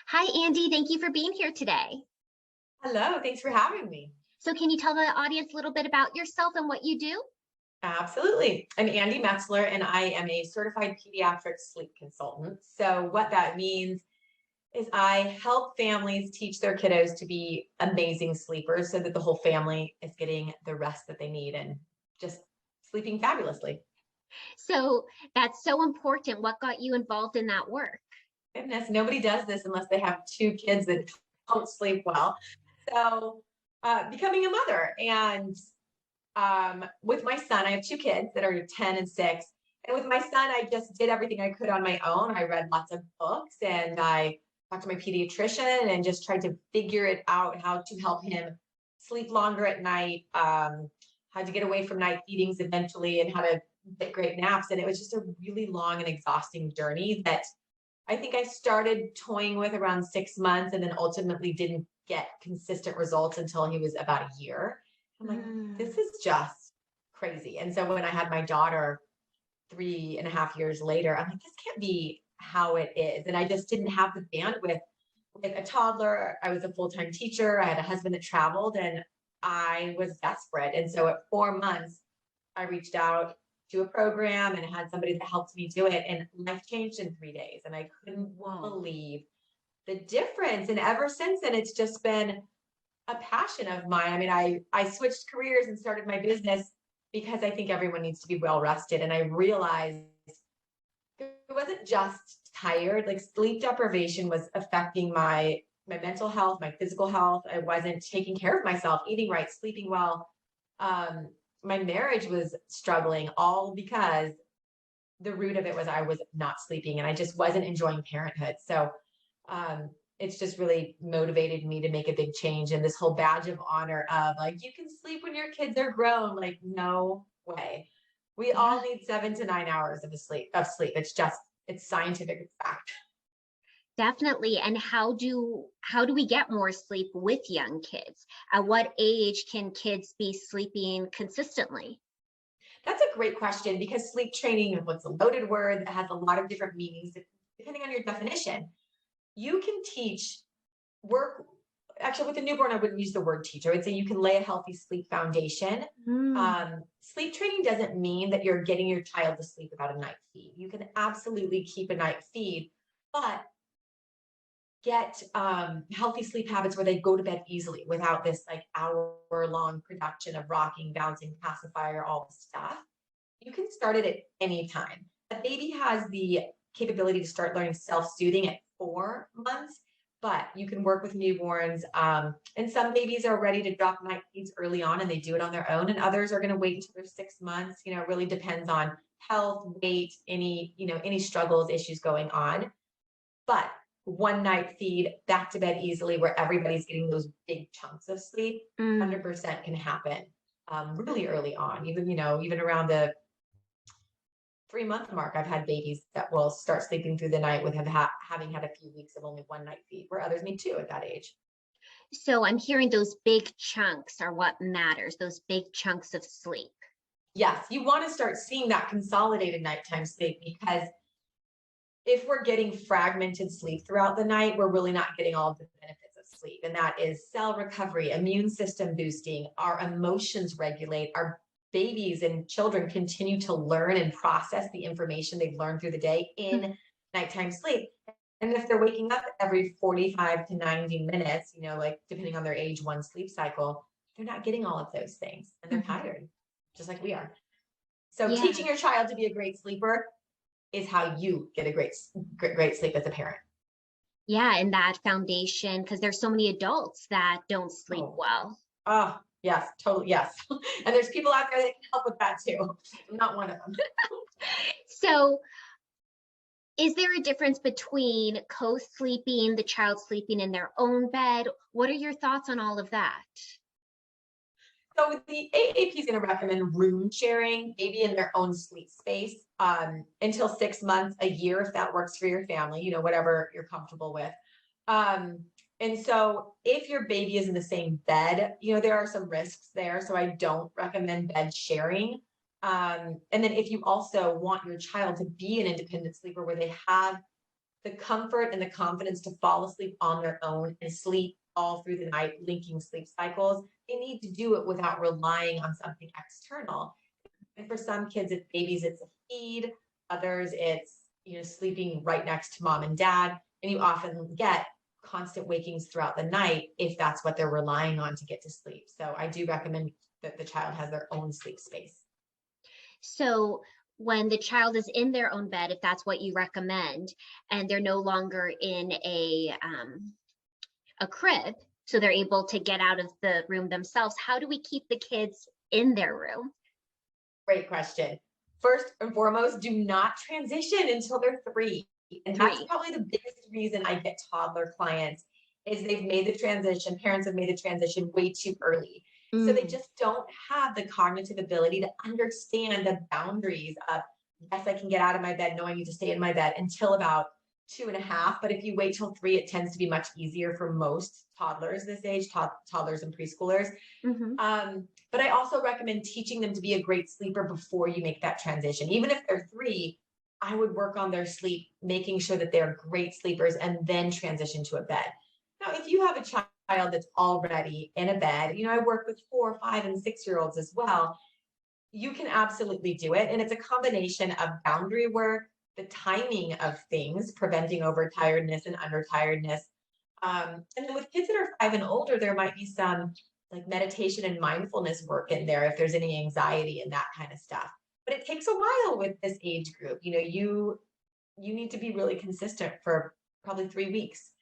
Hi, Andi. Thank you for being here today. Hello, thanks for having me. So, can you tell the audience a little bit about yourself and what you do? Absolutely. I'm Andi Metzler, and I am a certified pediatric sleep consultant. So, what that means is I help families teach their kiddos to be amazing sleepers so that the whole family is getting the rest that they need and just sleeping fabulously. So, that's so important. What got you involved in that work? Goodness, nobody does this unless they have two kids that don't sleep well. So, becoming a mother and with my son, I have two kids that are 10 and 6. And with my son, I just did everything I could on my own. I read lots of books and I talked to my pediatrician and just tried to figure it out how to help him sleep longer at night, how to get away from night feedings eventually, and how to get great naps. And it was just a really long and exhausting journey that I think I started toying with around 6 months and then ultimately didn't get consistent results until he was about a year. I'm like, Mm. this is just crazy. And so when I had my daughter 3.5 years later, I'm like, this can't be how it is. And I just didn't have the bandwidth with a toddler. I was a full-time teacher. I had a husband that traveled and I was desperate. And so at 4 months, I reached out to a program and had somebody that helped me do it. And life changed in 3 days. And I couldn't Whoa. believe the difference. And ever since then, it's just been a passion of mine. I mean, I switched careers and started my business because I think everyone needs to be well rested. And I realized it wasn't just tired, like sleep deprivation was affecting my mental health, my physical health. I wasn't taking care of myself, eating right, sleeping well. Um, my marriage was struggling all because the root of it was I was not sleeping and I just wasn't enjoying parenthood. So um, it's just really motivated me to make a big change. And this whole badge of honor of like, you can sleep when your kids are grown. Like, no way. We Yeah, all need 7 to 9 hours of sleep. It's scientific fact. definitely. And how do we get more sleep with young kids? At what age can kids be sleeping consistently? That's a great question because sleep training, what's a loaded word that has a lot of different meanings depending on your definition. You can teach work actually with a newborn. I wouldn't use the word teach. I would say you can lay a healthy sleep foundation. Mm. Sleep training doesn't mean that you're getting your child to sleep without a night feed. You can absolutely keep a night feed, but get healthy sleep habits where they go to bed easily without this like hour long production of rocking, bouncing, pacifier, all the stuff. You can start it at any time. A baby has the capability to start learning self-soothing at 4 months, but you can work with newborns. And some babies are ready to drop night feeds early on and they do it on their own. And others are going to wait until they're 6 months. It really depends on health, weight, any struggles, issues going on. But one night feed back to bed easily where everybody's getting those big chunks of sleep, Mm. 100% can happen really early on, even around the 3 month mark. I've had babies that will start sleeping through the night with having had a few weeks of only one night feed, where others need two at that age. So I'm hearing those big chunks are what matters, those big chunks of sleep. Yes, you want to start seeing that consolidated nighttime sleep because if we're getting fragmented sleep throughout the night, we're really not getting all of the benefits of sleep. And that is cell recovery, immune system boosting, our emotions regulate, our babies and children continue to learn and process the information they've learned through the day in nighttime sleep. And if they're waking up every 45 to 90 minutes, like depending on their age, one sleep cycle, they're not getting all of those things and they're Mhm. tired, just like we are. So Yeah. teaching your child to be a great sleeper is how you get a great sleep as a parent. Yeah, and that foundation, because there's so many adults that don't sleep Oh, well. oh, yes, totally, yes. And there's people out there that can help with that too. I'm not one of them. So, is there a difference between co-sleeping, the child sleeping in their own bed? What are your thoughts on all of that? So the AAP is going to recommend room sharing, maybe in their own sleep space, until 6 months, a year, if that works for your family, whatever you're comfortable with. Um, and so if your baby is in the same bed, there are some risks there. So I don't recommend bed sharing. And then if you also want your child to be an independent sleeper where they have the comfort and the confidence to fall asleep on their own and sleep all through the night, linking sleep cycles, they need to do it without relying on something external. And for some kids, it's babies, it's a feed. Others, it's, sleeping right next to mom and dad. And you often get constant wakings throughout the night if that's what they're relying on to get to sleep. So I do recommend that the child has their own sleep space. So when the child is in their own bed, if that's what you recommend, and they're no longer in a crib, so they're able to get out of the room themselves, how do we keep the kids in their room? Great question. First and foremost, do not transition until they're 3. And that's probably the biggest reason I get toddler clients is they've made the transition. Parents have made the transition way too early. So they just don't have the cognitive ability to understand the boundaries of, yes, I can get out of my bed. No, I need to stay in my bed until about 2.5. But if you wait till 3, it tends to be much easier for most toddlers this age, toddlers and preschoolers. But I also recommend teaching them to be a great sleeper before you make that transition. Even if they're 3, I would work on their sleep, making sure that they're great sleepers and then transition to a bed. Now, if you have a child that's already in a bed, I work with 4, 5, and 6-year-olds as well. You can absolutely do it. And it's a combination of boundary work, the timing of things, preventing overtiredness and undertiredness. And then with kids that are 5 and older, there might be some like meditation and mindfulness work in there if there's any anxiety and that kind of stuff. But it takes a while with this age group. You need to be really consistent for probably 3 weeks,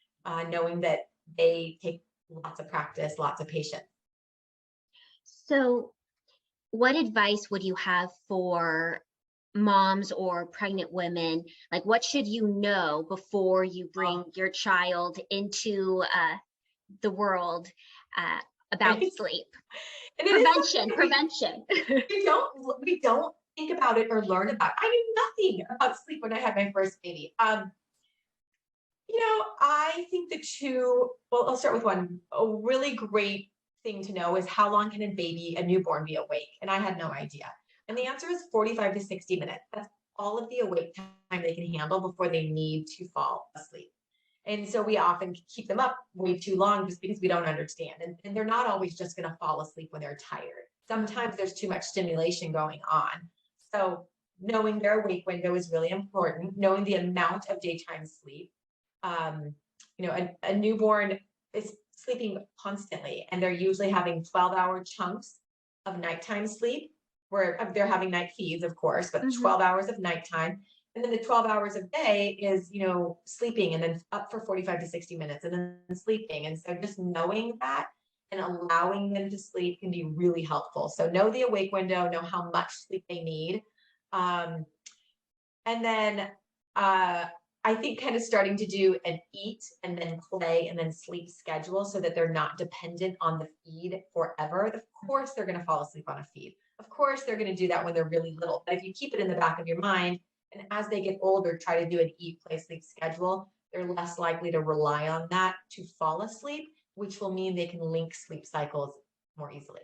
knowing that they take lots of practice, lots of patience. So what advice would you have for moms or pregnant women? Like, what should you know before you bring your child into the world about sleep? Prevention. We don't think about it or learn about it. I knew nothing about sleep when I had my first baby. I think I'll start with one. A really great thing to know is how long can a newborn be awake? And I had no idea. And the answer is 45 to 60 minutes. That's all of the awake time they can handle before they need to fall asleep. And so we often keep them up way too long just because we don't understand. And they're not always just going to fall asleep when they're tired. Sometimes there's too much stimulation going on. So knowing their awake window is really important, knowing the amount of daytime sleep. A newborn is sleeping constantly, and they're usually having 12-hour chunks of nighttime sleep where they're having night feeds, of course, but 12 hours of nighttime. And then the 12 hours of day is, sleeping and then up for 45 to 60 minutes and then sleeping. And so just knowing that and allowing them to sleep can be really helpful. So know the awake window, know how much sleep they need. And then I think kind of starting to do an eat and then play and then sleep schedule so that they're not dependent on the feed forever. Of course, they're going to fall asleep on a feed. Of course, they're going to do that when they're really little. But if you keep it in the back of your mind, and as they get older, try to do an eat, play, sleep schedule, they're less likely to rely on that to fall asleep, which will mean they can link sleep cycles more easily.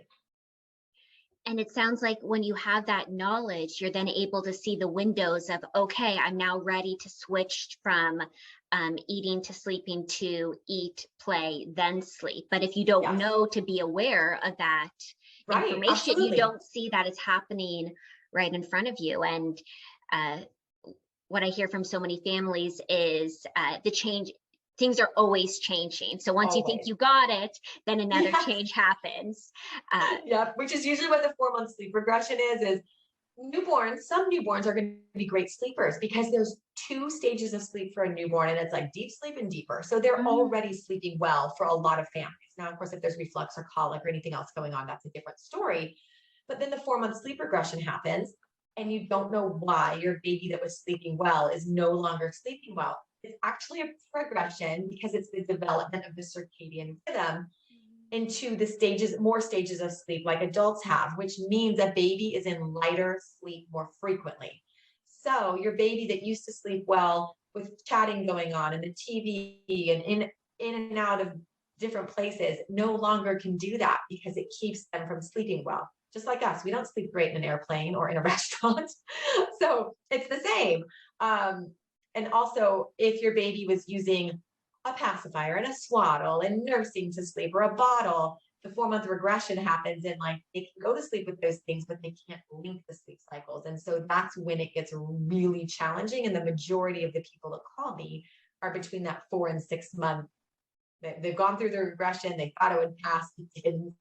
And it sounds like when you have that knowledge, you're then able to see the windows of, okay, I'm now ready to switch from eating to sleeping to eat, play, then sleep. But if you don't know to be aware of that information, absolutely. You don't see that it's happening right in front of you. And what I hear from so many families is things are always changing. So once you think you got it, then another change happens. Which is usually what the 4-month sleep regression is some newborns are going to be great sleepers because there's 2 stages of sleep for a newborn, and it's like deep sleep and deeper. So they're already sleeping well for a lot of families. Now, of course, if there's reflux or colic or anything else going on, that's a different story. But then the 4-month sleep regression happens, and you don't know why your baby that was sleeping well is no longer sleeping well. It's actually a progression because it's the development of the circadian rhythm into more stages of sleep like adults have, which means a baby is in lighter sleep more frequently. So your baby that used to sleep well with chatting going on and the TV and in and out of different places no longer can do that because it keeps them from sleeping well. Just like us, we don't sleep great in an airplane or in a restaurant. So it's the same. And also, if your baby was using a pacifier and a swaddle and nursing to sleep or a bottle, the 4-month regression happens and like they can go to sleep with those things, but they can't link the sleep cycles. And so that's when it gets really challenging. And the majority of the people that call me are between that 4 and 6 month. They've gone through the regression, they thought it would pass, it didn't,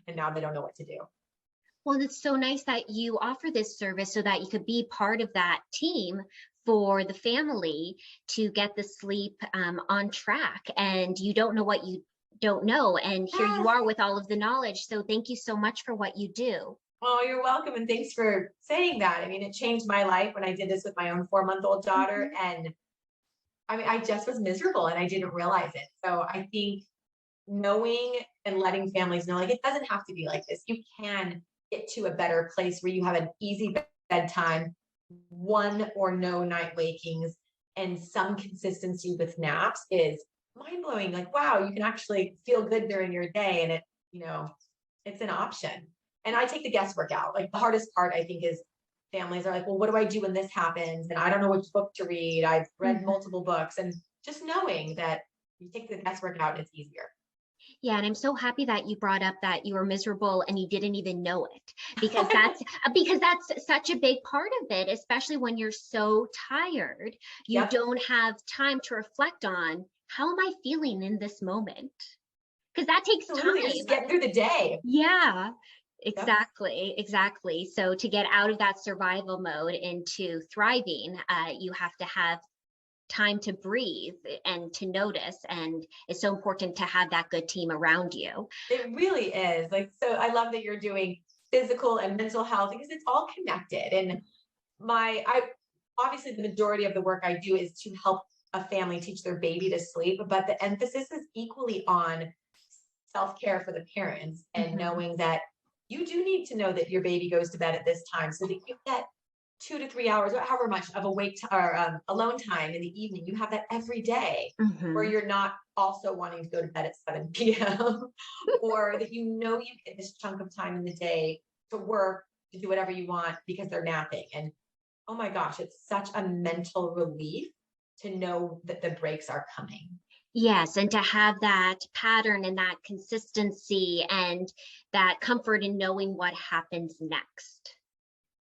and now they don't know what to do. Well, it's so nice that you offer this service so that you could be part of that team for the family to get the sleep on track. And you don't know what you don't know. And here you are with all of the knowledge. So thank you so much for what you do. Oh, you're welcome. And thanks for saying that. I mean, it changed my life when I did this with my own 4-month-old daughter. And I mean, I just was miserable and I didn't realize it. So I think knowing and letting families know, like, it doesn't have to be like this. You can get to a better place where you have an easy bedtime, one or no night wakings, and some consistency with naps is mind blowing. Like, wow, you can actually feel good during your day. And it's an option. And I take the guesswork out. Like, the hardest part, I think, is families are like, well, what do I do when this happens? And I don't know which book to read. I've read multiple books, and just knowing that you take the guesswork out, it's easier. Yeah, and I'm so happy that you brought up that you were miserable and you didn't even know it, because that's such a big part of it, especially when you're so tired. You don't have time to reflect on, how am I feeling in this moment? Because that takes time. Just get through the day. Yeah, exactly. So to get out of that survival mode into thriving, you have to have time to breathe and to notice, and it's so important to have that good team around you. It really is. Like, so I love that you're doing physical and mental health, because it's all connected. And obviously the majority of the work I do is to help a family teach their baby to sleep, but the emphasis is equally on self-care for the parents, and knowing that you do need to know that your baby goes to bed at this time, so that you get 2 to 3 hours, or however much of alone time in the evening. You have that every day, where you're not also wanting to go to bed at 7 p.m. or that you get this chunk of time in the day to work, to do whatever you want because they're napping. And oh my gosh, it's such a mental relief to know that the breaks are coming. Yes, and to have that pattern and that consistency and that comfort in knowing what happens next.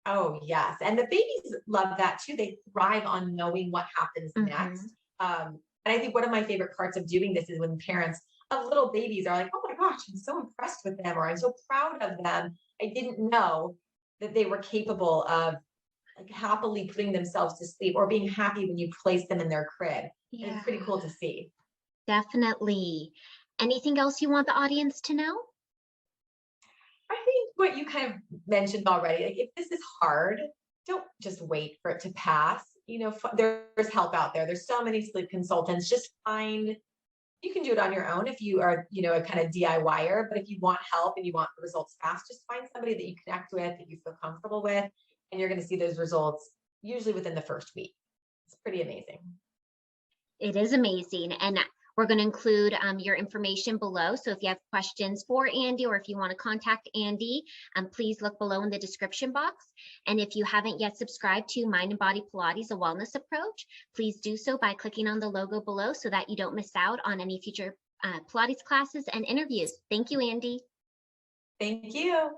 Oh, yes. And the babies love that too. They thrive on knowing what happens next. And I think one of my favorite parts of doing this is when parents of little babies are like, oh my gosh, I'm so impressed with them, or I'm so proud of them. I didn't know that they were capable of like happily putting themselves to sleep, or being happy when you place them in their crib. Yeah. And it's pretty cool to see. Definitely. Anything else you want the audience to know? I think what you kind of mentioned already, like, if this is hard, don't just wait for it to pass. There's help out there. There's so many sleep consultants. Just you can do it on your own if you are, a kind of DIYer, but if you want help and you want the results fast, just find somebody that you connect with, that you feel comfortable with, and you're going to see those results usually within the first week. It's pretty amazing. It is amazing. And we're going to include your information below. So if you have questions for Andi, or if you want to contact Andi, please look below in the description box. And if you haven't yet subscribed to Mind and Body Pilates, a wellness approach, please do so by clicking on the logo below so that you don't miss out on any future Pilates classes and interviews. Thank you, Andi. Thank you.